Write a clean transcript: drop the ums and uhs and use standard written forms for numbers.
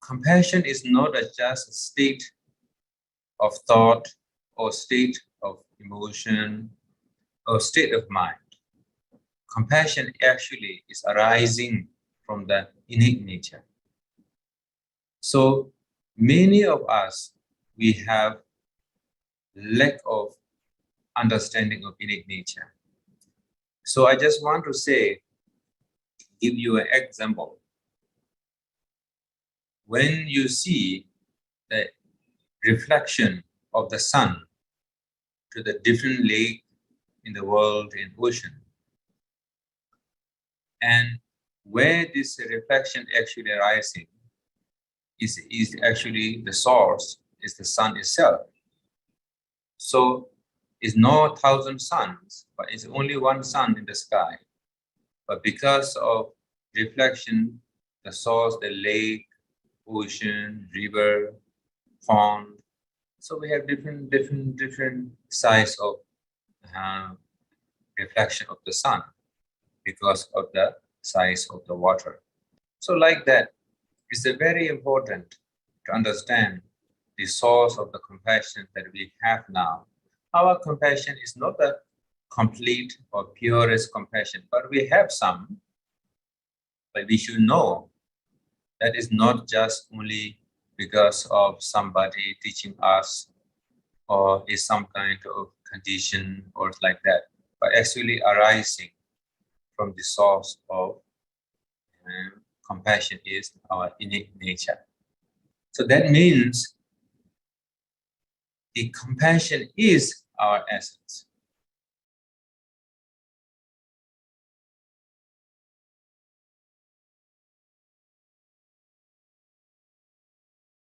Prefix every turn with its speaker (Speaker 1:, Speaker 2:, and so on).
Speaker 1: compassion is not just a state of thought or state of emotion or state of mind. Compassion actually is arising from the innate nature. So many of us, we have lack of understanding of innate nature. So I just want to say, give you an example. When you see the reflection of the sun to the different lake in the world and ocean, and where this reflection actually arising is actually the source, is the sun itself. So it's not 1,000 suns, but it's only one sun in the sky. But because of reflection, the source, the lake, ocean, river, pond, so we have different size of reflection of the sun because of the size of the water. So like that, it's very important to understand the source of the compassion that we have now. Our compassion is not a complete or purest compassion, but we have some. But we should know that is not just only because of somebody teaching us or is some kind of condition or like that, but actually arising from the source of compassion is our innate nature. So that means the compassion is our essence.